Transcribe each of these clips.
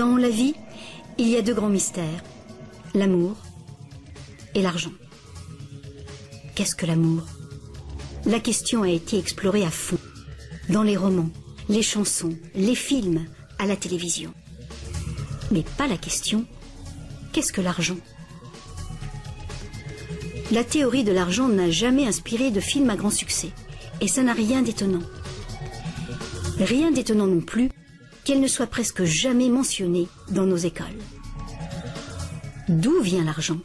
Dans la vie, il y a deux grands mystères, l'amour et l'argent. Qu'est-ce que l'amour? La question a été explorée à fond, dans les romans, les chansons, les films, à la télévision. Mais pas la question, qu'est-ce que l'argent? La théorie de l'argent n'a jamais inspiré de film à grand succès, et ça n'a rien d'étonnant. Rien d'étonnant non plus qu'elle ne soit presque jamais mentionnée dans nos écoles. D'où vient l'argent?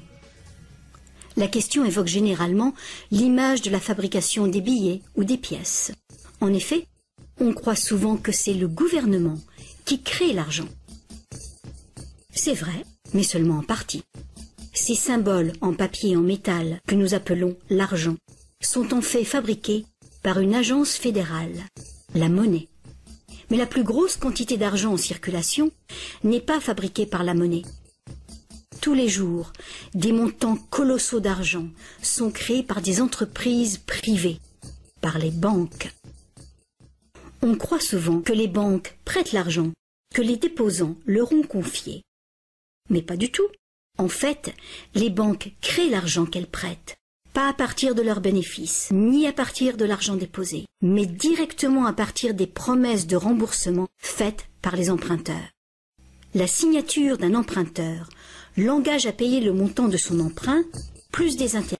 La question évoque généralement l'image de la fabrication des billets ou des pièces. En effet, on croit souvent que c'est le gouvernement qui crée l'argent. C'est vrai, mais seulement en partie. Ces symboles en papier et en métal que nous appelons l'argent sont en fait fabriqués par une agence fédérale, la monnaie. Mais la plus grosse quantité d'argent en circulation n'est pas fabriquée par la monnaie. Tous les jours, des montants colossaux d'argent sont créés par des entreprises privées, par les banques. On croit souvent que les banques prêtent l'argent, que les déposants leur ont confié. Mais pas du tout. En fait, les banques créent l'argent qu'elles prêtent, pas à partir de leurs bénéfices, ni à partir de l'argent déposé, mais directement à partir des promesses de remboursement faites par les emprunteurs. La signature d'un emprunteur l'engage à payer le montant de son emprunt, plus des intérêts.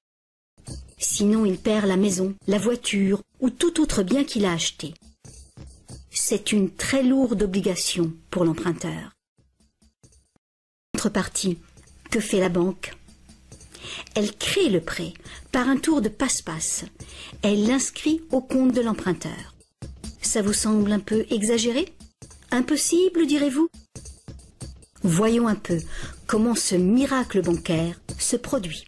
Sinon, il perd la maison, la voiture ou tout autre bien qu'il a acheté. C'est une très lourde obligation pour l'emprunteur. En contrepartie, que fait la banque? Elle crée le prêt par un tour de passe-passe. Elle l'inscrit au compte de l'emprunteur. Ça vous semble un peu exagéré? Impossible, direz-vous? Voyons un peu comment ce miracle bancaire se produit.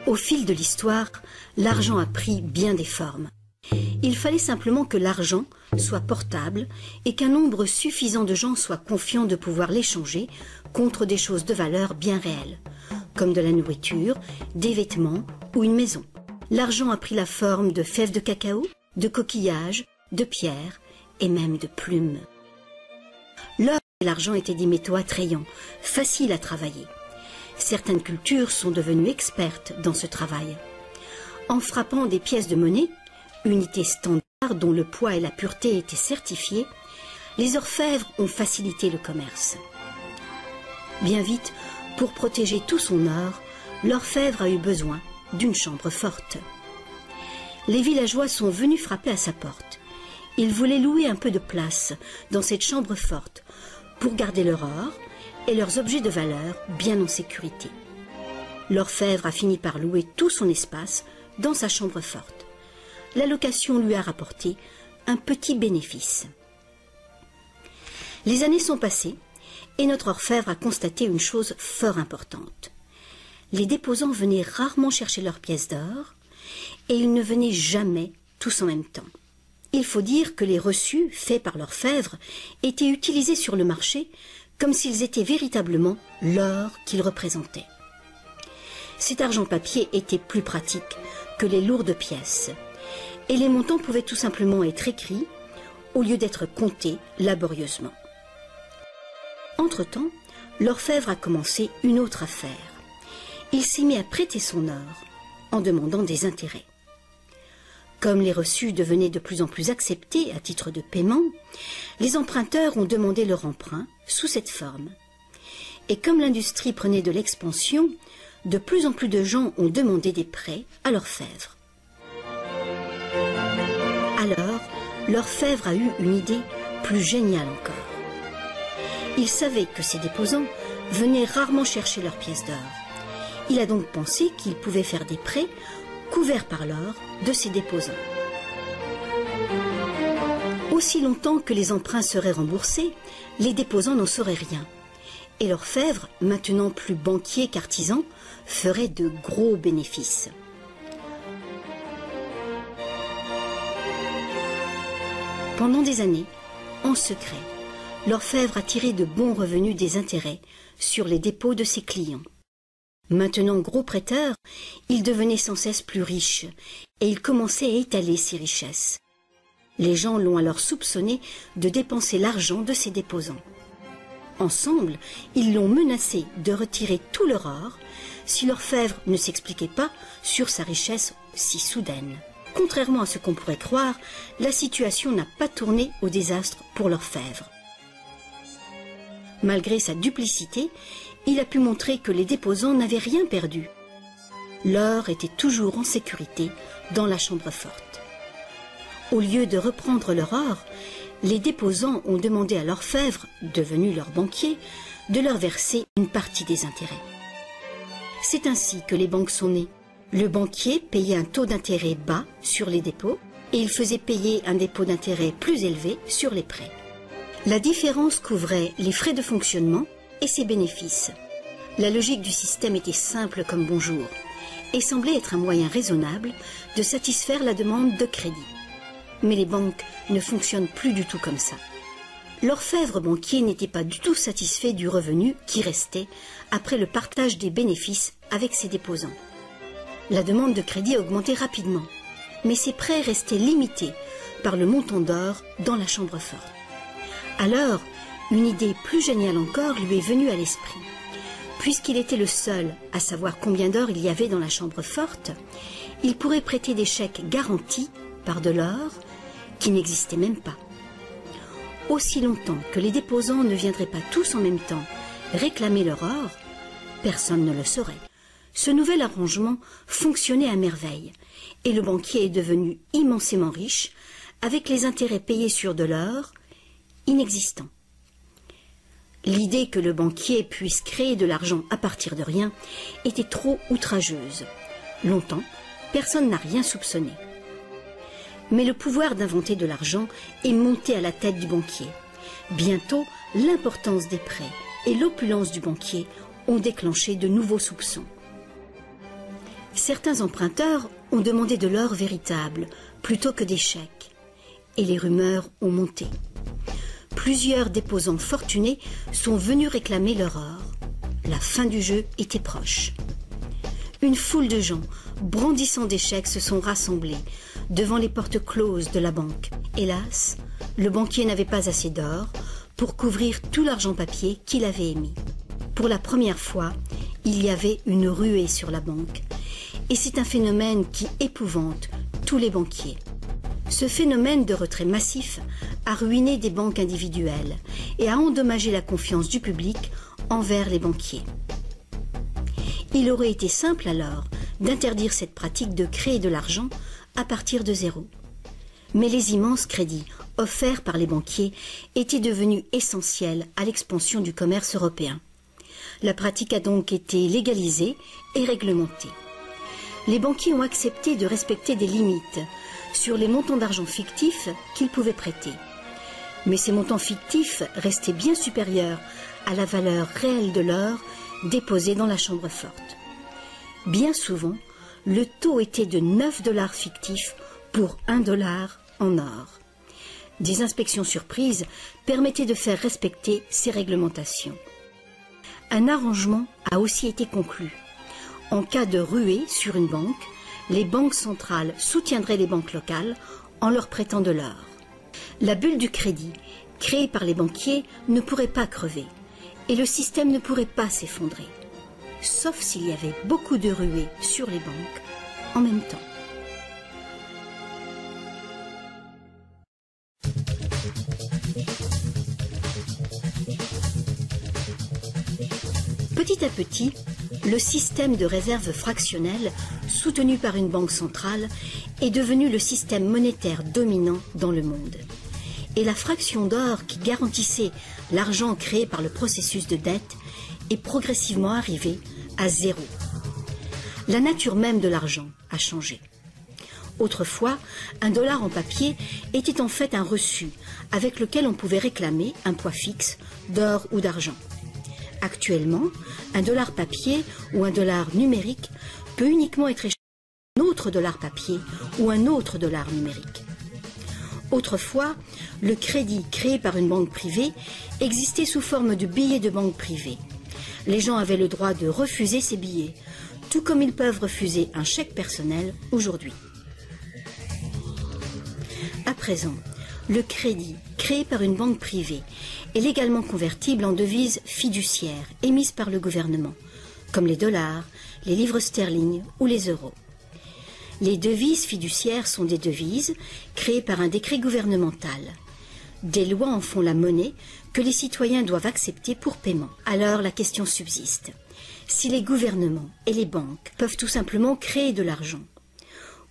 Au fil de l'histoire, l'argent a pris bien des formes. Il fallait simplement que l'argent soit portable et qu'un nombre suffisant de gens soient confiants de pouvoir l'échanger contre des choses de valeur bien réelles, comme de la nourriture, des vêtements ou une maison. L'argent a pris la forme de fèves de cacao, de coquillages, de pierres et même de plumes. L'or et l'argent étaient des métaux attrayants, faciles à travailler. Certaines cultures sont devenues expertes dans ce travail. En frappant des pièces de monnaie, unité standard dont le poids et la pureté étaient certifiés, les orfèvres ont facilité le commerce. Bien vite, pour protéger tout son or, l'orfèvre a eu besoin d'une chambre forte. Les villageois sont venus frapper à sa porte. Ils voulaient louer un peu de place dans cette chambre forte pour garder leur or et leurs objets de valeur bien en sécurité. L'orfèvre a fini par louer tout son espace dans sa chambre forte. La location lui a rapporté un petit bénéfice. Les années sont passées et notre orfèvre a constaté une chose fort importante. Les déposants venaient rarement chercher leurs pièces d'or et ils ne venaient jamais tous en même temps. Il faut dire que les reçus faits par l'orfèvre étaient utilisés sur le marché comme s'ils étaient véritablement l'or qu'ils représentaient. Cet argent papier était plus pratique que les lourdes pièces et les montants pouvaient tout simplement être écrits au lieu d'être comptés laborieusement. Entre-temps, l'orfèvre a commencé une autre affaire. Il s'est mis à prêter son or en demandant des intérêts. Comme les reçus devenaient de plus en plus acceptés à titre de paiement, les emprunteurs ont demandé leur emprunt sous cette forme. Et comme l'industrie prenait de l'expansion, de plus en plus de gens ont demandé des prêts à l'orfèvre. Alors, l'orfèvre a eu une idée plus géniale encore. Il savait que ces déposants venaient rarement chercher leurs pièces d'or. Il a donc pensé qu'il pouvait faire des prêts couverts par l'or de ces déposants. Aussi longtemps que les emprunts seraient remboursés, les déposants n'en sauraient rien. Et l'orfèvre, maintenant plus banquier qu'artisan, ferait de gros bénéfices. Pendant des années, en secret, l'orfèvre a tiré de bons revenus des intérêts sur les dépôts de ses clients. Maintenant gros prêteur, il devenait sans cesse plus riche et il commençait à étaler ses richesses. Les gens l'ont alors soupçonné de dépenser l'argent de ses déposants. Ensemble, ils l'ont menacé de retirer tout leur or si l'orfèvre ne s'expliquait pas sur sa richesse si soudaine. Contrairement à ce qu'on pourrait croire, la situation n'a pas tourné au désastre pour l'orfèvre. Malgré sa duplicité, il a pu montrer que les déposants n'avaient rien perdu. L'or était toujours en sécurité dans la chambre forte. Au lieu de reprendre leur or, les déposants ont demandé à l'orfèvre, devenu leur banquier, de leur verser une partie des intérêts. C'est ainsi que les banques sont nées. Le banquier payait un taux d'intérêt bas sur les dépôts et il faisait payer un dépôt d'intérêt plus élevé sur les prêts. La différence couvrait les frais de fonctionnement et ses bénéfices. La logique du système était simple comme bonjour et semblait être un moyen raisonnable de satisfaire la demande de crédit. Mais les banques ne fonctionnent plus du tout comme ça. L'orfèvre banquier n'était pas du tout satisfait du revenu qui restait après le partage des bénéfices avec ses déposants. La demande de crédit augmentait rapidement, mais ses prêts restaient limités par le montant d'or dans la chambre forte. Alors, une idée plus géniale encore lui est venue à l'esprit. Puisqu'il était le seul à savoir combien d'or il y avait dans la chambre forte, il pourrait prêter des chèques garantis par de l'or qui n'existait même pas. Aussi longtemps que les déposants ne viendraient pas tous en même temps réclamer leur or, personne ne le saurait. Ce nouvel arrangement fonctionnait à merveille et le banquier est devenu immensément riche avec les intérêts payés sur de l'or inexistant. L'idée que le banquier puisse créer de l'argent à partir de rien était trop outrageuse. Longtemps, personne n'a rien soupçonné. Mais le pouvoir d'inventer de l'argent est monté à la tête du banquier. Bientôt, l'importance des prêts et l'opulence du banquier ont déclenché de nouveaux soupçons. Certains emprunteurs ont demandé de l'or véritable plutôt que des chèques, et les rumeurs ont monté. Plusieurs déposants fortunés sont venus réclamer leur or. La fin du jeu était proche. Une foule de gens, brandissant des chèques, se sont rassemblés devant les portes closes de la banque. Hélas, le banquier n'avait pas assez d'or pour couvrir tout l'argent papier qu'il avait émis. Pour la première fois, il y avait une ruée sur la banque. Et c'est un phénomène qui épouvante tous les banquiers. Ce phénomène de retrait massif a ruiné des banques individuelles et a endommagé la confiance du public envers les banquiers. Il aurait été simple alors d'interdire cette pratique de créer de l'argent à partir de zéro. Mais les immenses crédits offerts par les banquiers étaient devenus essentiels à l'expansion du commerce européen. La pratique a donc été légalisée et réglementée. Les banquiers ont accepté de respecter des limites sur les montants d'argent fictifs qu'ils pouvaient prêter. Mais ces montants fictifs restaient bien supérieurs à la valeur réelle de l'or déposé dans la chambre forte. Bien souvent, le taux était de 9 $ fictifs pour 1 $ en or. Des inspections surprises permettaient de faire respecter ces réglementations. Un arrangement a aussi été conclu. En cas de ruée sur une banque, les banques centrales soutiendraient les banques locales en leur prêtant de l'or. La bulle du crédit, créée par les banquiers, ne pourrait pas crever et le système ne pourrait pas s'effondrer, sauf s'il y avait beaucoup de ruées sur les banques en même temps. Petit à petit, le système de réserve fractionnelle, soutenu par une banque centrale, est devenu le système monétaire dominant dans le monde. Et la fraction d'or qui garantissait l'argent créé par le processus de dette est progressivement arrivée à zéro. La nature même de l'argent a changé. Autrefois, un dollar en papier était en fait un reçu avec lequel on pouvait réclamer un poids fixe d'or ou d'argent. Actuellement, un dollar papier ou un dollar numérique peut uniquement être échangé par un autre dollar papier ou un autre dollar numérique. Autrefois, le crédit créé par une banque privée existait sous forme de billets de banque privée. les gens avaient le droit de refuser ces billets, tout comme ils peuvent refuser un chèque personnel aujourd'hui. À présent, le crédit, créé par une banque privée, est légalement convertible en devises fiduciaires émises par le gouvernement, comme les dollars, les livres sterling ou les euros. Les devises fiduciaires sont des devises créées par un décret gouvernemental. Des lois en font la monnaie que les citoyens doivent accepter pour paiement. Alors la question subsiste. Si les gouvernements et les banques peuvent tout simplement créer de l'argent,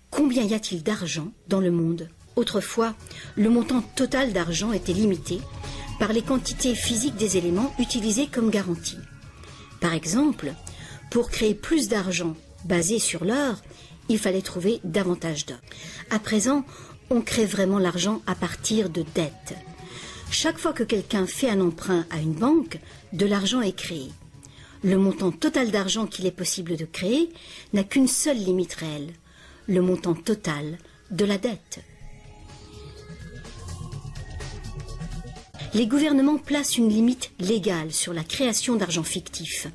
combien y a-t-il d'argent dans le monde ? Autrefois, le montant total d'argent était limité par les quantités physiques des éléments utilisés comme garantie. Par exemple, pour créer plus d'argent basé sur l'or, il fallait trouver davantage d'or. À présent, on crée vraiment l'argent à partir de dettes. Chaque fois que quelqu'un fait un emprunt à une banque, de l'argent est créé. Le montant total d'argent qu'il est possible de créer n'a qu'une seule limite réelle, le montant total de la dette. Les gouvernements placent une limite légale sur la création d'argent fictif,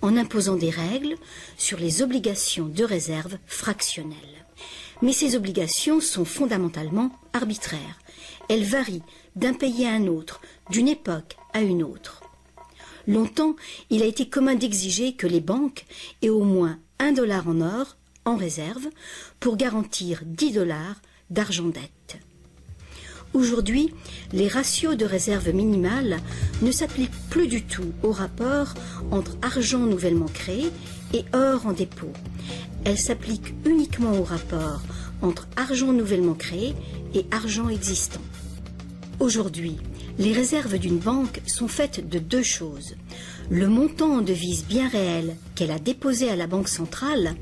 en imposant des règles sur les obligations de réserve fractionnelles. Mais ces obligations sont fondamentalement arbitraires. Elles varient d'un pays à un autre, d'une époque à une autre. Longtemps, il a été commun d'exiger que les banques aient au moins $1 en or en réserve pour garantir $10 d'argent-dette. Aujourd'hui, les ratios de réserve minimale ne s'appliquent plus du tout au rapport entre argent nouvellement créé et or en dépôt. Elles s'appliquent uniquement au rapport entre argent nouvellement créé et argent existant. Aujourd'hui, les réserves d'une banque sont faites de deux choses. Le montant en devises bien réelles qu'elle a déposé à la Banque centrale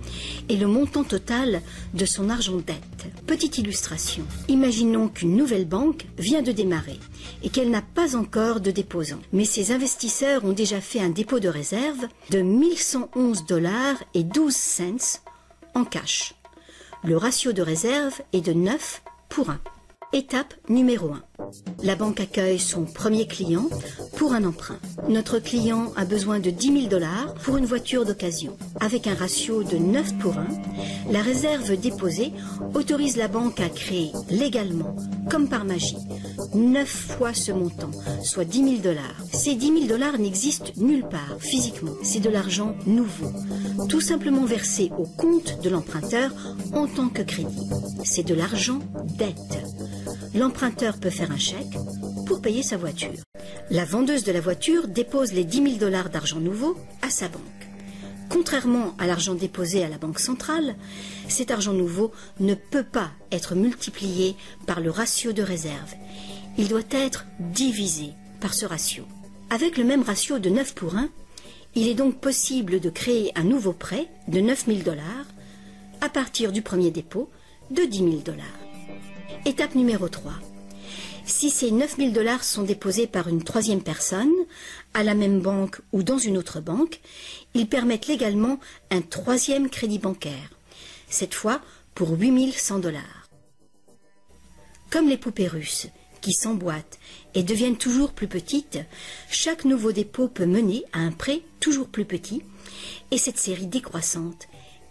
et le montant total de son argent-dette. Petite illustration. Imaginons qu'une nouvelle banque vient de démarrer et qu'elle n'a pas encore de déposants. Mais ses investisseurs ont déjà fait un dépôt de réserve de $1111,12 en cash. Le ratio de réserve est de 9 pour 1. Étape numéro 1. La banque accueille son premier client pour un emprunt. Notre client a besoin de $10 000 pour une voiture d'occasion. Avec un ratio de 9 pour 1, la réserve déposée autorise la banque à créer légalement, comme par magie, 9 fois ce montant, soit $10 000. Ces $10 000 n'existent nulle part physiquement. C'est de l'argent nouveau, tout simplement versé au compte de l'emprunteur en tant que crédit. C'est de l'argent dette. L'emprunteur peut faire un chèque pour payer sa voiture. La vendeuse de la voiture dépose les $10 000 d'argent nouveau à sa banque. Contrairement à l'argent déposé à la Banque centrale, cet argent nouveau ne peut pas être multiplié par le ratio de réserve. Il doit être divisé par ce ratio. Avec le même ratio de 9 pour 1, il est donc possible de créer un nouveau prêt de $9 000 à partir du premier dépôt de $10 000. Étape numéro 3. Si ces $9 000 sont déposés par une troisième personne, à la même banque ou dans une autre banque, ils permettent légalement un troisième crédit bancaire, cette fois pour $8 100. Comme les poupées russes, qui s'emboîtent et deviennent toujours plus petites, chaque nouveau dépôt peut mener à un prêt toujours plus petit, et cette série décroissante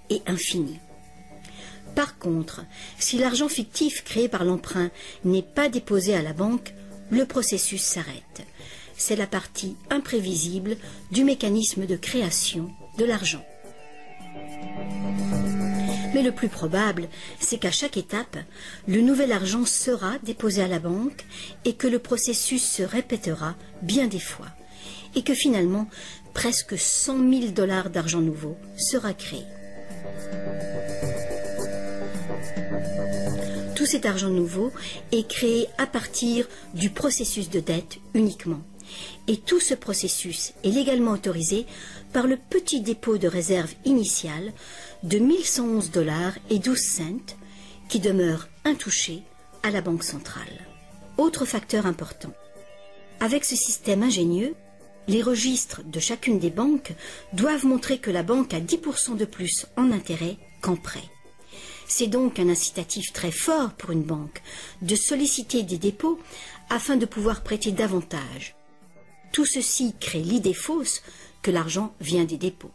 est infinie. Par contre, si l'argent fictif créé par l'emprunt n'est pas déposé à la banque, le processus s'arrête. C'est la partie imprévisible du mécanisme de création de l'argent. Mais le plus probable, c'est qu'à chaque étape, le nouvel argent sera déposé à la banque et que le processus se répétera bien des fois, et que finalement, presque $100 000 d'argent nouveau sera créé. Tout cet argent nouveau est créé à partir du processus de dette uniquement. Et tout ce processus est légalement autorisé par le petit dépôt de réserve initial de $1111,12 qui demeure intouché à la Banque centrale. Autre facteur important. Avec ce système ingénieux, les registres de chacune des banques doivent montrer que la banque a 10% de plus en intérêt qu'en prêt. C'est donc un incitatif très fort pour une banque de solliciter des dépôts afin de pouvoir prêter davantage. Tout ceci crée l'idée fausse que l'argent vient des dépôts.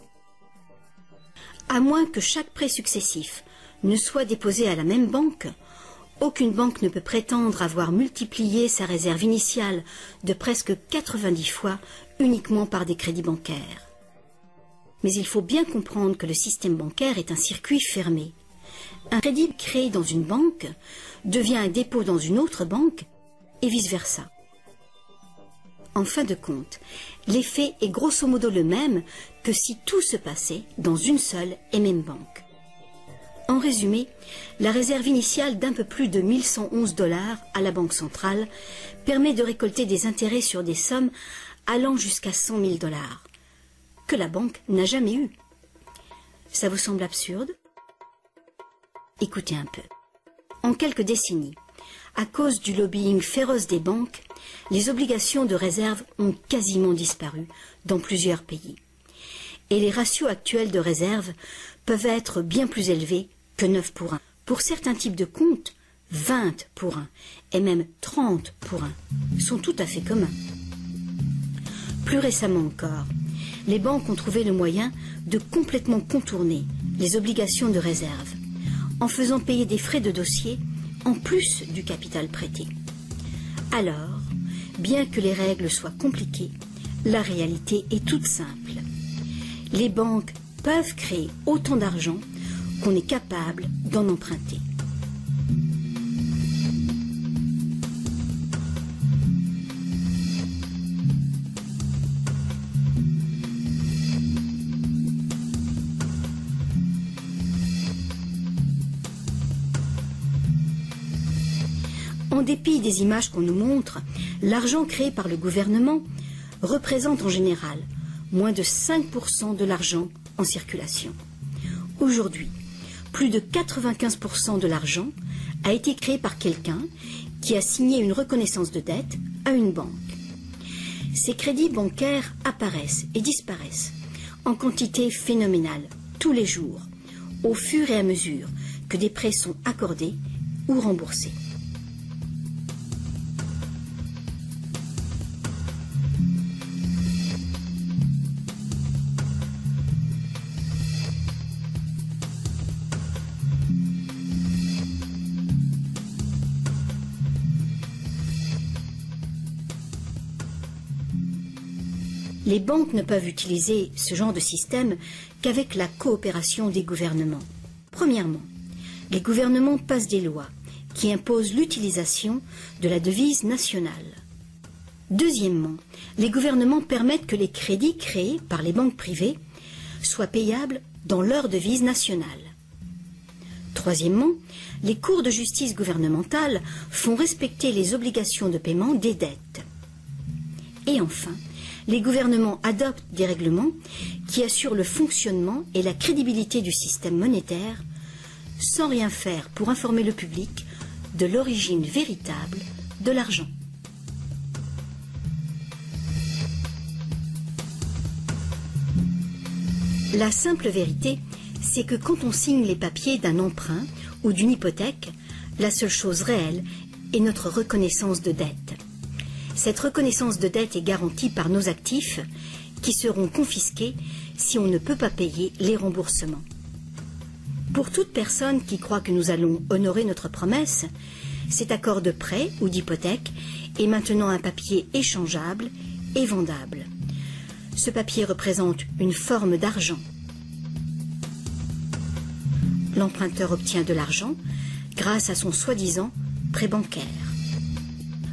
À moins que chaque prêt successif ne soit déposé à la même banque, aucune banque ne peut prétendre avoir multiplié sa réserve initiale de presque 90 fois uniquement par des crédits bancaires. Mais il faut bien comprendre que le système bancaire est un circuit fermé. Un crédit créé dans une banque devient un dépôt dans une autre banque et vice-versa. En fin de compte, l'effet est grosso modo le même que si tout se passait dans une seule et même banque. En résumé, la réserve initiale d'un peu plus de 1111 $ à la Banque centrale permet de récolter des intérêts sur des sommes allant jusqu'à 100 000 $, que la banque n'a jamais eu. Ça vous semble absurde? Écoutez un peu. En quelques décennies, à cause du lobbying féroce des banques, les obligations de réserve ont quasiment disparu dans plusieurs pays. Et les ratios actuels de réserve peuvent être bien plus élevés que 9 pour 1. Pour certains types de comptes, 20 pour 1 et même 30 pour 1 sont tout à fait communs. Plus récemment encore, les banques ont trouvé le moyen de complètement contourner les obligations de réserve en faisant payer des frais de dossier en plus du capital prêté. Alors, bien que les règles soient compliquées, la réalité est toute simple. Les banques peuvent créer autant d'argent qu'on est capable d'en emprunter. En dépit des images qu'on nous montre, l'argent créé par le gouvernement représente en général moins de 5% de l'argent en circulation. Aujourd'hui, plus de 95% de l'argent a été créé par quelqu'un qui a signé une reconnaissance de dette à une banque. Ces crédits bancaires apparaissent et disparaissent en quantité phénoménale tous les jours, au fur et à mesure que des prêts sont accordés ou remboursés. Les banques ne peuvent utiliser ce genre de système qu'avec la coopération des gouvernements. Premièrement, les gouvernements passent des lois qui imposent l'utilisation de la devise nationale. Deuxièmement, les gouvernements permettent que les crédits créés par les banques privées soient payables dans leur devise nationale. Troisièmement, les cours de justice gouvernementales font respecter les obligations de paiement des dettes. Et enfin, les gouvernements adoptent des règlements qui assurent le fonctionnement et la crédibilité du système monétaire sans rien faire pour informer le public de l'origine véritable de l'argent. La simple vérité, c'est que quand on signe les papiers d'un emprunt ou d'une hypothèque, la seule chose réelle est notre reconnaissance de dette. Cette reconnaissance de dette est garantie par nos actifs qui seront confisqués si on ne peut pas payer les remboursements. Pour toute personne qui croit que nous allons honorer notre promesse, cet accord de prêt ou d'hypothèque est maintenant un papier échangeable et vendable. Ce papier représente une forme d'argent. L'emprunteur obtient de l'argent grâce à son soi-disant prêt bancaire.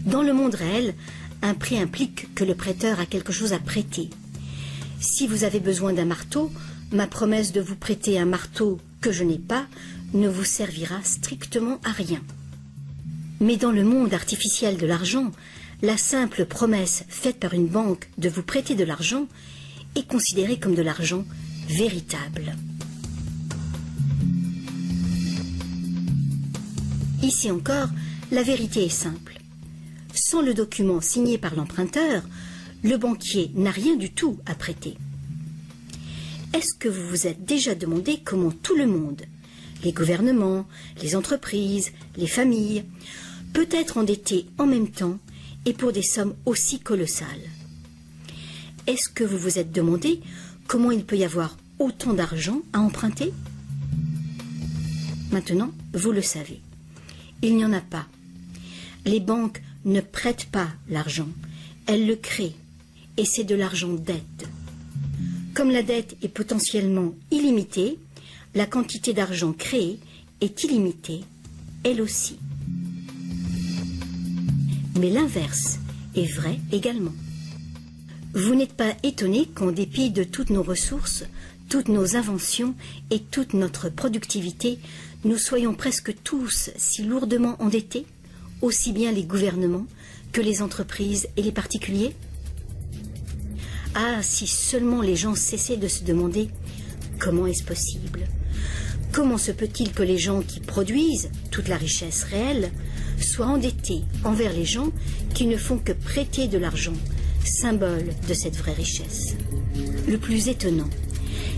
Dans le monde réel, un prêt implique que le prêteur a quelque chose à prêter. Si vous avez besoin d'un marteau, ma promesse de vous prêter un marteau que je n'ai pas ne vous servira strictement à rien. Mais dans le monde artificiel de l'argent, la simple promesse faite par une banque de vous prêter de l'argent est considérée comme de l'argent véritable. Ici encore, la vérité est simple. Sans le document signé par l'emprunteur, le banquier n'a rien du tout à prêter. Est-ce que vous vous êtes déjà demandé comment tout le monde, les gouvernements, les entreprises, les familles, peut être endetté en même temps et pour des sommes aussi colossales? est-ce que vous vous êtes demandé comment il peut y avoir autant d'argent à emprunter? Maintenant, vous le savez. Il n'y en a pas. Les banques ne prêtent pas l'argent, elles le créent, et c'est de l'argent dette. Comme la dette est potentiellement illimitée, la quantité d'argent créée est illimitée, elle aussi. Mais l'inverse est vrai également. Vous n'êtes pas étonné qu'en dépit de toutes nos ressources, toutes nos inventions et toute notre productivité, nous soyons presque tous si lourdement endettés, aussi bien les gouvernements que les entreprises et les particuliers? Ah, si seulement les gens cessaient de se demander comment est-ce possible? Comment se peut-il que les gens qui produisent toute la richesse réelle soient endettés envers les gens qui ne font que prêter de l'argent, symbole de cette vraie richesse? Le plus étonnant,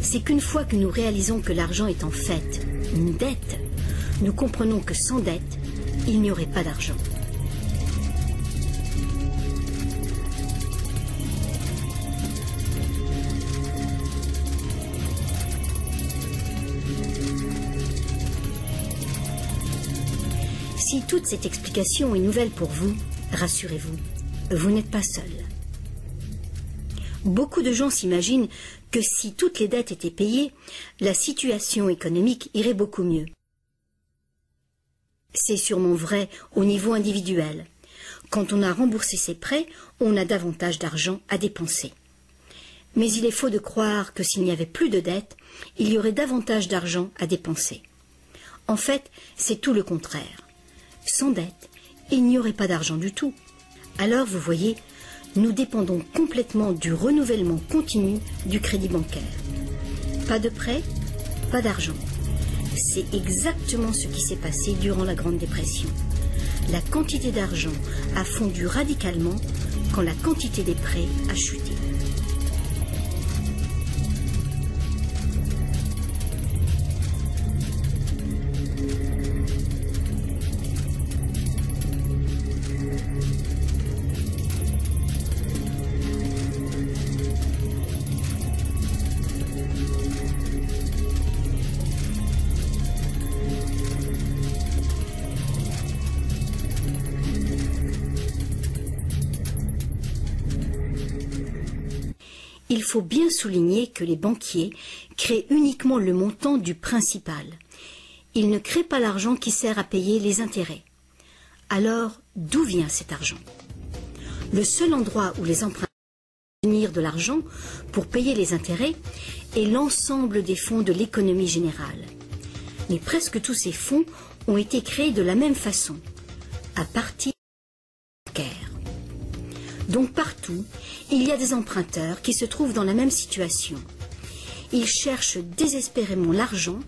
c'est qu'une fois que nous réalisons que l'argent est en fait une dette, nous comprenons que sans dette, il n'y aurait pas d'argent. Si toute cette explication est nouvelle pour vous, rassurez-vous, vous n'êtes pas seul. Beaucoup de gens s'imaginent que si toutes les dettes étaient payées, la situation économique irait beaucoup mieux. C'est sûrement vrai au niveau individuel. Quand on a remboursé ses prêts, on a davantage d'argent à dépenser. Mais il est faux de croire que s'il n'y avait plus de dettes, il y aurait davantage d'argent à dépenser. En fait, c'est tout le contraire. Sans dette, il n'y aurait pas d'argent du tout. Alors, vous voyez, nous dépendons complètement du renouvellement continu du crédit bancaire. Pas de prêt, pas d'argent. C'est exactement ce qui s'est passé durant la Grande Dépression. La quantité d'argent a fondu radicalement quand la quantité des prêts a chuté. Il faut bien souligner que les banquiers créent uniquement le montant du principal. Ils ne créent pas l'argent qui sert à payer les intérêts. Alors, d'où vient cet argent? Le seul endroit où les emprunteurs peuvent obtenir de l'argent pour payer les intérêts est l'ensemble des fonds de l'économie générale. Mais presque tous ces fonds ont été créés de la même façon, à partir de bancaires. Donc partout, il y a des emprunteurs qui se trouvent dans la même situation. Ils cherchent désespérément l'argent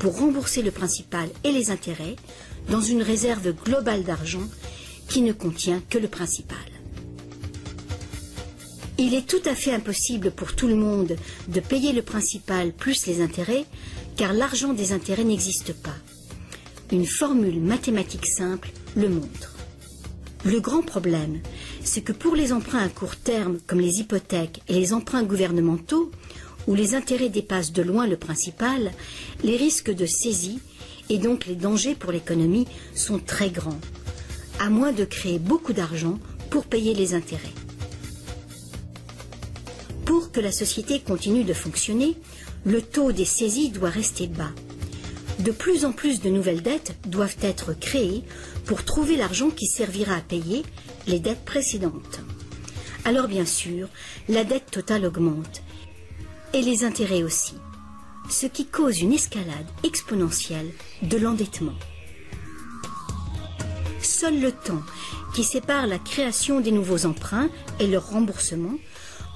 pour rembourser le principal et les intérêts dans une réserve globale d'argent qui ne contient que le principal. Il est tout à fait impossible pour tout le monde de payer le principal plus les intérêts, car l'argent des intérêts n'existe pas. Une formule mathématique simple le montre. Le grand problème, c'est que pour les emprunts à court terme, comme les hypothèques et les emprunts gouvernementaux, où les intérêts dépassent de loin le principal, les risques de saisie et donc les dangers pour l'économie sont très grands, à moins de créer beaucoup d'argent pour payer les intérêts. Pour que la société continue de fonctionner, le taux des saisies doit rester bas. De plus en plus de nouvelles dettes doivent être créées pour trouver l'argent qui servira à payer les dettes précédentes. Alors bien sûr, la dette totale augmente, et les intérêts aussi, ce qui cause une escalade exponentielle de l'endettement. Seul le temps qui sépare la création des nouveaux emprunts et leur remboursement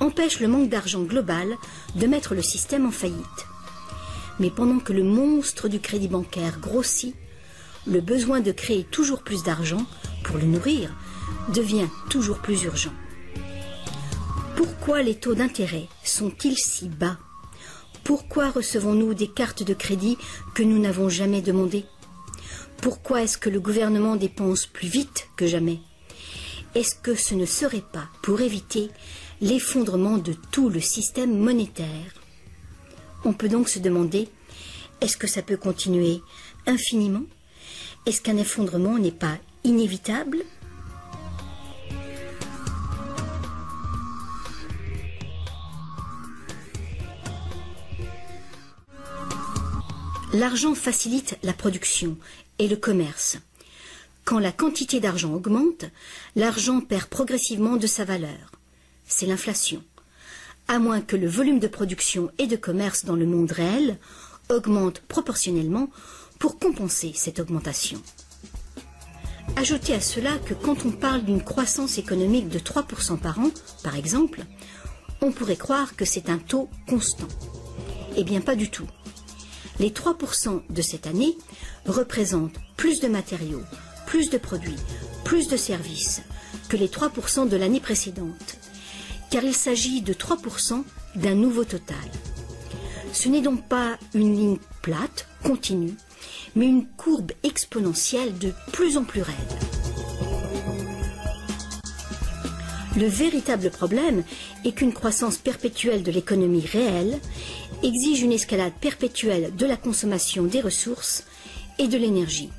empêche le manque d'argent global de mettre le système en faillite. Mais pendant que le monstre du crédit bancaire grossit, le besoin de créer toujours plus d'argent pour le nourrir devient toujours plus urgent. Pourquoi les taux d'intérêt sont-ils si bas? Pourquoi recevons-nous des cartes de crédit que nous n'avons jamais demandées? Pourquoi est-ce que le gouvernement dépense plus vite que jamais? Est-ce que ce ne serait pas pour éviter l'effondrement de tout le système monétaire. On peut donc se demander, est-ce que ça peut continuer infiniment? Est-ce qu'un effondrement n'est pas inévitable? L'argent facilite la production et le commerce. Quand la quantité d'argent augmente, l'argent perd progressivement de sa valeur. C'est l'inflation. À moins que le volume de production et de commerce dans le monde réel augmente proportionnellement pour compenser cette augmentation. Ajoutez à cela que quand on parle d'une croissance économique de 3% par an, par exemple, on pourrait croire que c'est un taux constant. Eh bien, pas du tout. Les 3% de cette année représentent plus de matériaux, plus de produits, plus de services que les 3% de l'année précédente, car il s'agit de 3% d'un nouveau total. Ce n'est donc pas une ligne plate, continue, mais une courbe exponentielle de plus en plus raide. Le véritable problème est qu'une croissance perpétuelle de l'économie réelle exige une escalade perpétuelle de la consommation des ressources et de l'énergie.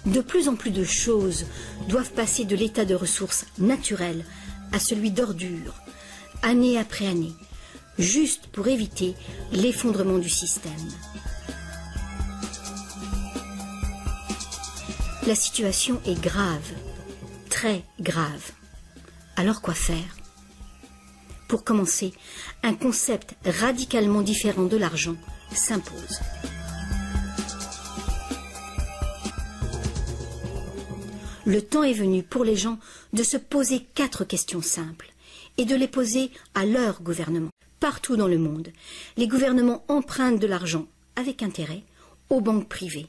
De plus en plus de choses doivent passer de l'état de ressources naturelles à celui d'ordures, année après année, juste pour éviter l'effondrement du système. La situation est grave, très grave. Alors quoi faire? Pour commencer, un concept radicalement différent de l'argent s'impose. Le temps est venu pour les gens de se poser 4 questions simples et de les poser à leur gouvernement. Partout dans le monde, les gouvernements empruntent de l'argent avec intérêt aux banques privées.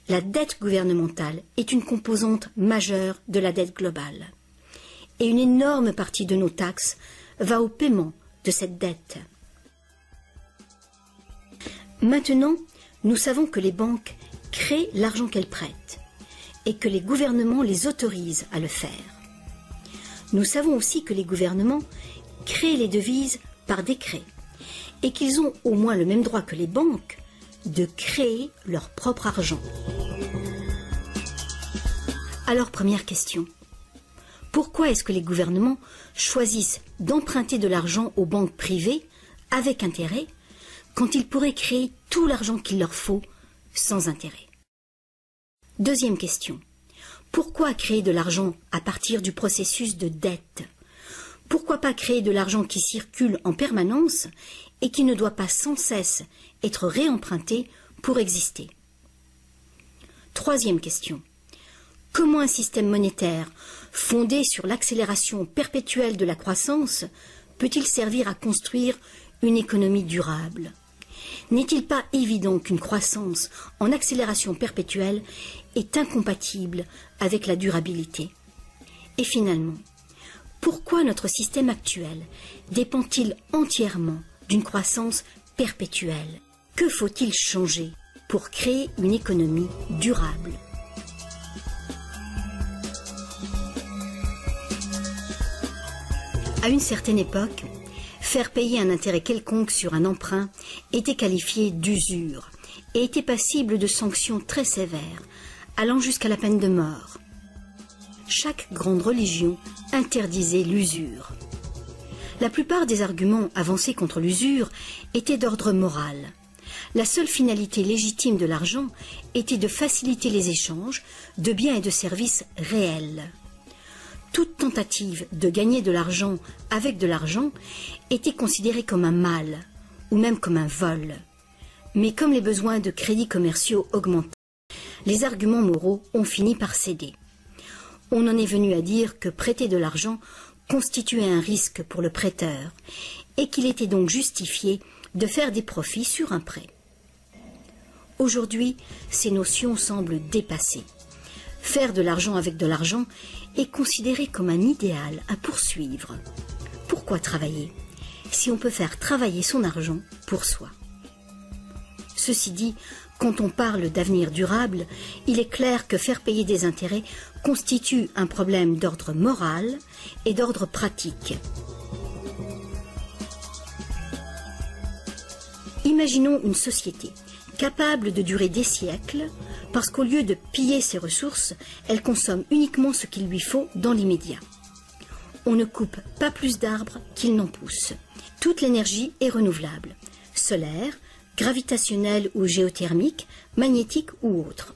La dette gouvernementale est une composante majeure de la dette globale. Et une énorme partie de nos taxes va au paiement de cette dette. Maintenant, nous savons que les banques créent l'argent qu'elles prêtent et que les gouvernements les autorisent à le faire. Nous savons aussi que les gouvernements créent les devises par décret et qu'ils ont au moins le même droit que les banques de créer leur propre argent. Alors, première question. Pourquoi est-ce que les gouvernements choisissent d'emprunter de l'argent aux banques privées avec intérêt quand ils pourraient créer tout l'argent qu'il leur faut sans intérêt? Deuxième question. Pourquoi créer de l'argent à partir du processus de dette? Pourquoi pas créer de l'argent qui circule en permanence et qui ne doit pas sans cesse être réemprunté pour exister? Troisième question. Comment un système monétaire fondé sur l'accélération perpétuelle de la croissance peut-il servir à construire une économie durable? N'est-il pas évident qu'une croissance en accélération perpétuelle est incompatible avec la durabilité? Et finalement, pourquoi notre système actuel dépend-il entièrement d'une croissance perpétuelle? Que faut-il changer pour créer une économie durable? À une certaine époque, faire payer un intérêt quelconque sur un emprunt était qualifié d'usure et était passible de sanctions très sévères, allant jusqu'à la peine de mort. Chaque grande religion interdisait l'usure. La plupart des arguments avancés contre l'usure étaient d'ordre moral. La seule finalité légitime de l'argent était de faciliter les échanges de biens et de services réels. Toute tentative de gagner de l'argent avec de l'argent était considérée comme un mal, ou même comme un vol. Mais comme les besoins de crédits commerciaux augmentaient, les arguments moraux ont fini par céder. On en est venu à dire que prêter de l'argent constituait un risque pour le prêteur, et qu'il était donc justifié de faire des profits sur un prêt. Aujourd'hui, ces notions semblent dépassées. Faire de l'argent avec de l'argent est considéré comme un idéal à poursuivre. Pourquoi travailler si on peut faire travailler son argent pour soi? Ceci dit, quand on parle d'avenir durable, il est clair que faire payer des intérêts constitue un problème d'ordre moral et d'ordre pratique. Imaginons une société capable de durer des siècles parce qu'au lieu de piller ses ressources, elle consomme uniquement ce qu'il lui faut dans l'immédiat. On ne coupe pas plus d'arbres qu'il n'en pousse. Toute l'énergie est renouvelable, solaire, gravitationnelle ou géothermique, magnétique ou autre.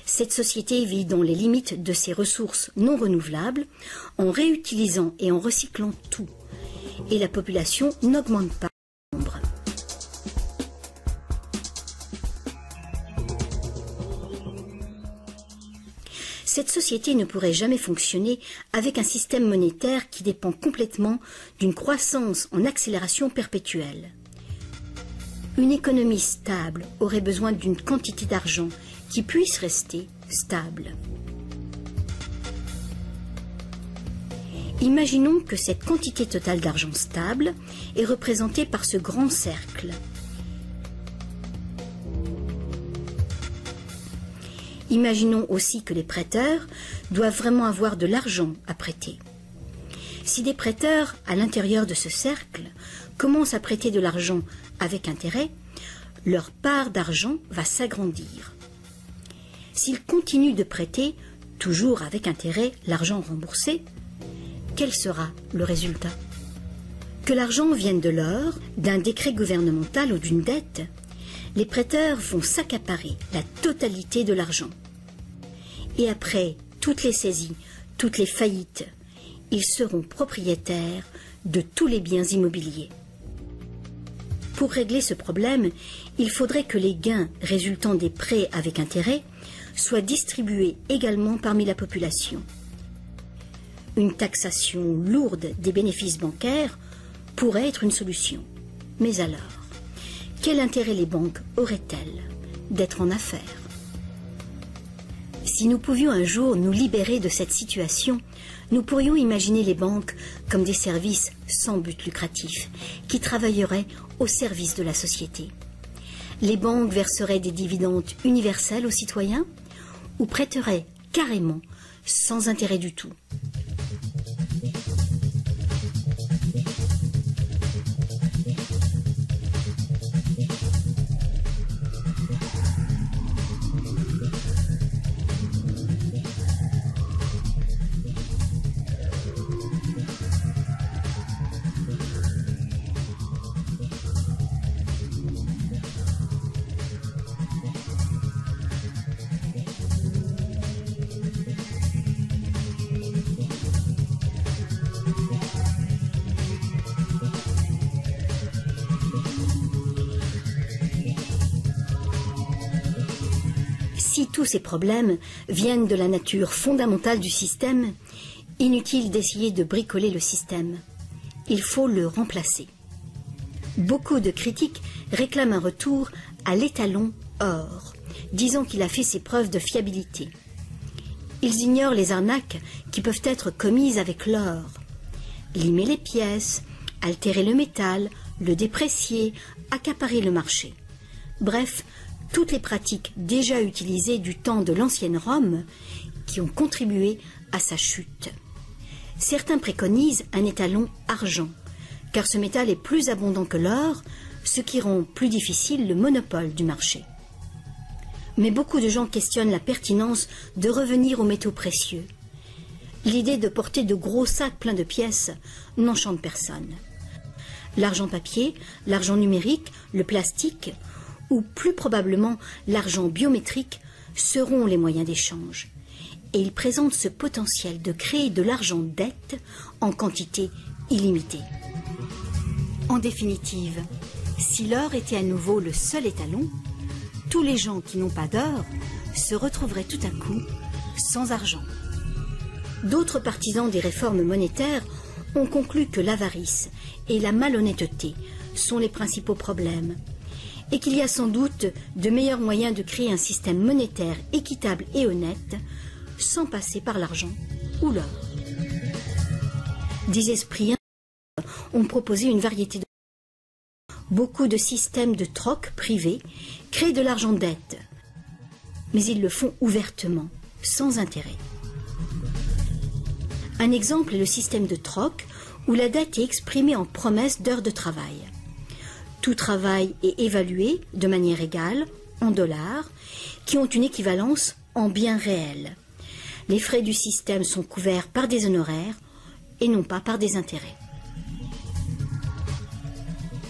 Cette société vit dans les limites de ses ressources non renouvelables en réutilisant et en recyclant tout. Et la population n'augmente pas en nombre. Cette société ne pourrait jamais fonctionner avec un système monétaire qui dépend complètement d'une croissance en accélération perpétuelle. Une économie stable aurait besoin d'une quantité d'argent qui puisse rester stable. Imaginons que cette quantité totale d'argent stable est représentée par ce grand cercle. Imaginons aussi que les prêteurs doivent vraiment avoir de l'argent à prêter. Si des prêteurs, à l'intérieur de ce cercle, commencent à prêter de l'argent avec intérêt, leur part d'argent va s'agrandir. S'ils continuent de prêter, toujours avec intérêt, l'argent remboursé, quel sera le résultat? Que l'argent vienne de l'or, d'un décret gouvernemental ou d'une dette, les prêteurs vont s'accaparer la totalité de l'argent. Et après toutes les saisies, toutes les faillites, ils seront propriétaires de tous les biens immobiliers. Pour régler ce problème, il faudrait que les gains résultant des prêts avec intérêt soient distribués également parmi la population. Une taxation lourde des bénéfices bancaires pourrait être une solution. Mais alors, quel intérêt les banques auraient-elles d'être en affaires? Si nous pouvions un jour nous libérer de cette situation, nous pourrions imaginer les banques comme des services sans but lucratif, qui travailleraient au service de la société. Les banques verseraient des dividendes universels aux citoyens ou prêteraient carrément sans intérêt du tout. Si tous ces problèmes viennent de la nature fondamentale du système, inutile d'essayer de bricoler le système. Il faut le remplacer. Beaucoup de critiques réclament un retour à l'étalon or, disant qu'il a fait ses preuves de fiabilité. Ils ignorent les arnaques qui peuvent être commises avec l'or. Limer les pièces, altérer le métal, le déprécier, accaparer le marché. Bref, toutes les pratiques déjà utilisées du temps de l'ancienne Rome qui ont contribué à sa chute. Certains préconisent un étalon argent, car ce métal est plus abondant que l'or, ce qui rend plus difficile le monopole du marché. Mais beaucoup de gens questionnent la pertinence de revenir aux métaux précieux. L'idée de porter de gros sacs pleins de pièces n'enchante personne. L'argent papier, l'argent numérique, le plastique, ou plus probablement l'argent biométrique, seront les moyens d'échange. Et ils présentent ce potentiel de créer de l'argent dette en quantité illimitée. En définitive, si l'or était à nouveau le seul étalon, tous les gens qui n'ont pas d'or se retrouveraient tout à coup sans argent. D'autres partisans des réformes monétaires ont conclu que l'avarice et la malhonnêteté sont les principaux problèmes, et qu'il y a sans doute de meilleurs moyens de créer un système monétaire équitable et honnête sans passer par l'argent ou l'or. Des esprits ont proposé une variété de... Beaucoup de systèmes de troc privés créent de l'argent dette, mais ils le font ouvertement, sans intérêt. Un exemple est le système de troc où la dette est exprimée en promesse d'heures de travail. Tout travail est évalué de manière égale, en dollars, qui ont une équivalence en biens réels. Les frais du système sont couverts par des honoraires et non pas par des intérêts.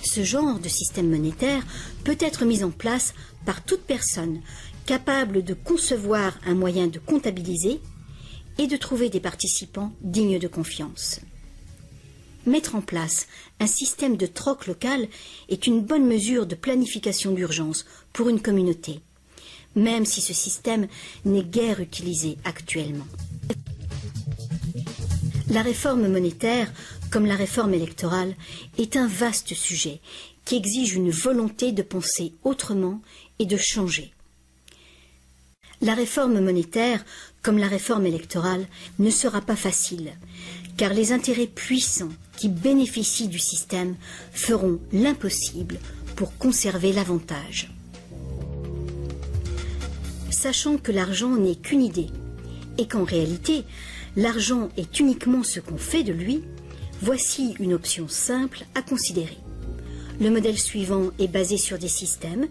Ce genre de système monétaire peut être mis en place par toute personne capable de concevoir un moyen de comptabiliser et de trouver des participants dignes de confiance. Mettre en place un système de troc local est une bonne mesure de planification d'urgence pour une communauté, même si ce système n'est guère utilisé actuellement. La réforme monétaire, comme la réforme électorale, est un vaste sujet qui exige une volonté de penser autrement et de changer. La réforme monétaire, comme la réforme électorale, ne sera pas facile, car les intérêts puissants qui bénéficient du système feront l'impossible pour conserver l'avantage. Sachant que l'argent n'est qu'une idée, et qu'en réalité, l'argent est uniquement ce qu'on fait de lui, voici une option simple à considérer. Le modèle suivant est basé sur des systèmes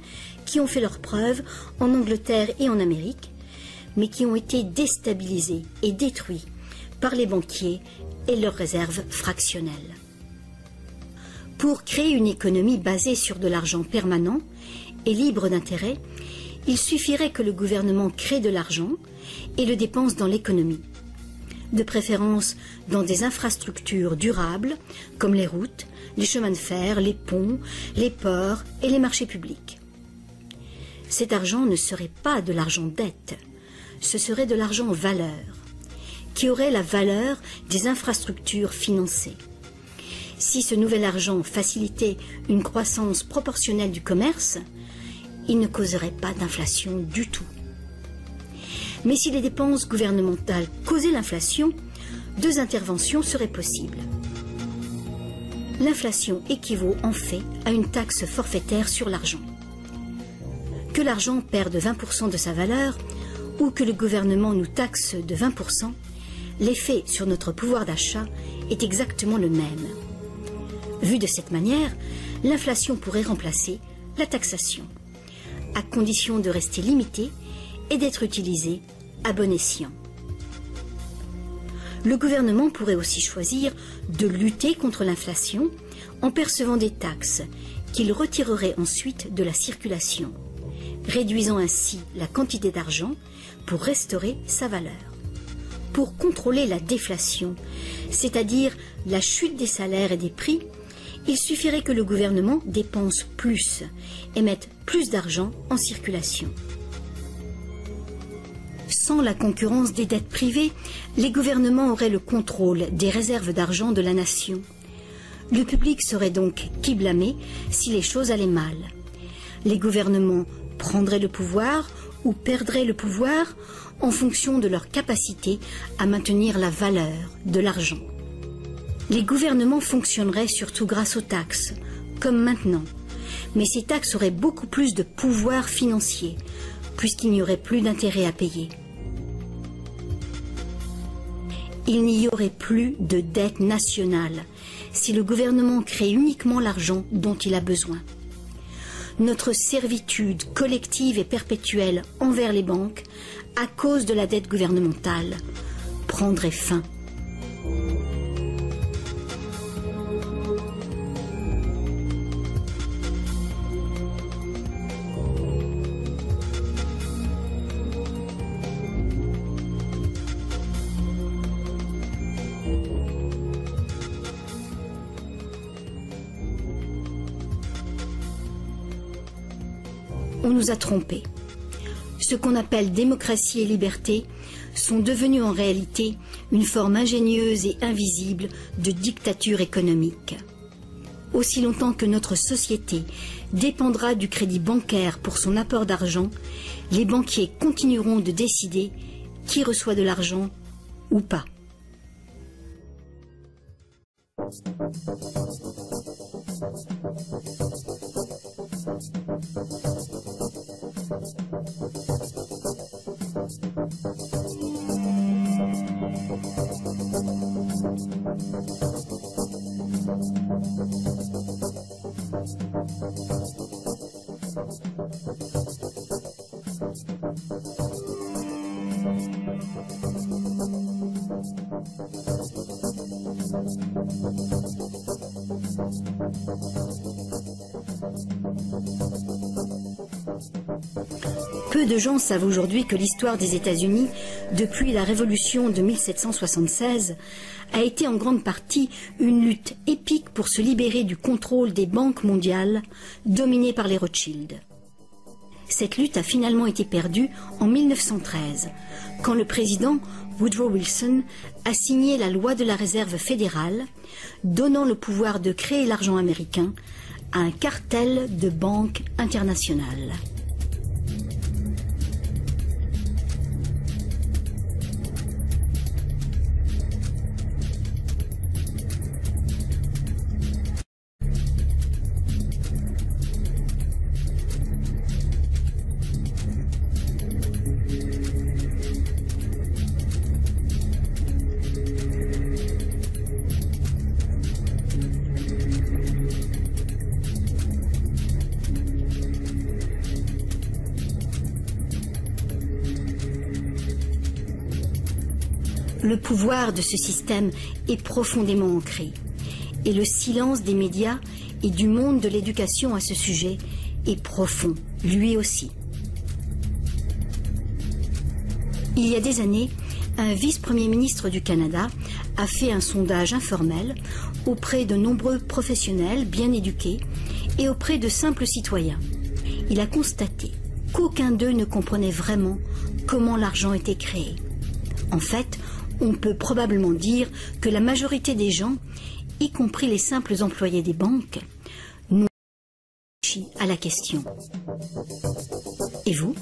qui ont fait leurs preuves en Angleterre et en Amérique, mais qui ont été déstabilisés et détruits par les banquiers et leurs réserves fractionnelles. Pour créer une économie basée sur de l'argent permanent et libre d'intérêt, il suffirait que le gouvernement crée de l'argent et le dépense dans l'économie, de préférence dans des infrastructures durables comme les routes, les chemins de fer, les ponts, les ports et les marchés publics. Cet argent ne serait pas de l'argent dette, ce serait de l'argent valeur, qui aurait la valeur des infrastructures financées. Si ce nouvel argent facilitait une croissance proportionnelle du commerce, il ne causerait pas d'inflation du tout. Mais si les dépenses gouvernementales causaient l'inflation, deux interventions seraient possibles. L'inflation équivaut en fait à une taxe forfaitaire sur l'argent. Que l'argent perde 20% de sa valeur ou que le gouvernement nous taxe de 20%, l'effet sur notre pouvoir d'achat est exactement le même. Vu de cette manière, l'inflation pourrait remplacer la taxation, à condition de rester limitée et d'être utilisée à bon escient. Le gouvernement pourrait aussi choisir de lutter contre l'inflation en percevant des taxes qu'il retirerait ensuite de la circulation, réduisant ainsi la quantité d'argent pour restaurer sa valeur. Pour contrôler la déflation, c'est-à-dire la chute des salaires et des prix, il suffirait que le gouvernement dépense plus et mette plus d'argent en circulation. Sans la concurrence des dettes privées, les gouvernements auraient le contrôle des réserves d'argent de la nation. Le public serait donc qui blâmer si les choses allaient mal. Les gouvernements prendraient le pouvoir ou perdraient le pouvoir en fonction de leur capacité à maintenir la valeur de l'argent. Les gouvernements fonctionneraient surtout grâce aux taxes, comme maintenant, mais ces taxes auraient beaucoup plus de pouvoir financier, puisqu'il n'y aurait plus d'intérêt à payer. Il n'y aurait plus de dette nationale si le gouvernement crée uniquement l'argent dont il a besoin. Notre servitude collective et perpétuelle envers les banques, à cause de la dette gouvernementale, prendrait fin. On nous a trompés. Ce qu'on appelle démocratie et liberté sont devenus en réalité une forme ingénieuse et invisible de dictature économique. Aussi longtemps que notre société dépendra du crédit bancaire pour son apport d'argent, les banquiers continueront de décider qui reçoit de l'argent ou pas. Peu de gens savent aujourd'hui que l'histoire des États-Unis, depuis la Révolution de 1776, a été en grande partie une lutte épique pour se libérer du contrôle des banques mondiales dominées par les Rothschild. Cette lutte a finalement été perdue en 1913, quand le président Woodrow Wilson a signé la loi de la réserve fédérale, donnant le pouvoir de créer l'argent américain à un cartel de banques internationales. Le pouvoir de ce système est profondément ancré, et le silence des médias et du monde de l'éducation à ce sujet est profond, lui aussi. Il y a des années, un vice-premier ministre du Canada a fait un sondage informel auprès de nombreux professionnels bien éduqués et auprès de simples citoyens. Il a constaté qu'aucun d'eux ne comprenait vraiment comment l'argent était créé. En fait, on peut probablement dire que la majorité des gens, y compris les simples employés des banques, n'ont pas réfléchi à la question. Et vous ?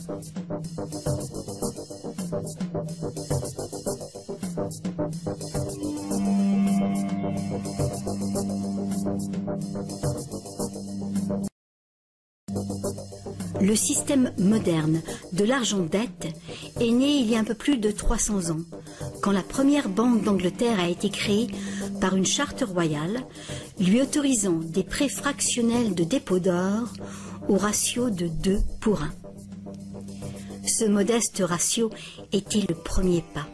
Le système moderne de l'argent-dette est né il y a un peu plus de 300 ans, quand la première banque d'Angleterre a été créée par une charte royale, lui autorisant des prêts fractionnels de dépôt d'or au ratio de 2 pour 1. Ce modeste ratio était le premier pas.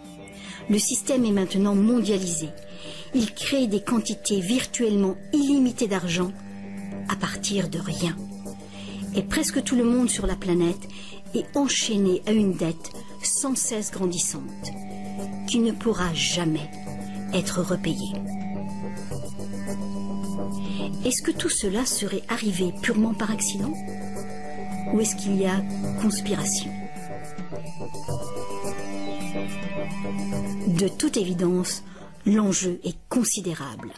Le système est maintenant mondialisé. Il crée des quantités virtuellement illimitées d'argent à partir de rien. Et presque tout le monde sur la planète est enchaîné à une dette sans cesse grandissante, qui ne pourra jamais être repayée. Est-ce que tout cela serait arrivé purement par accident? Ou est-ce qu'il y a conspiration? De toute évidence, l'enjeu est considérable.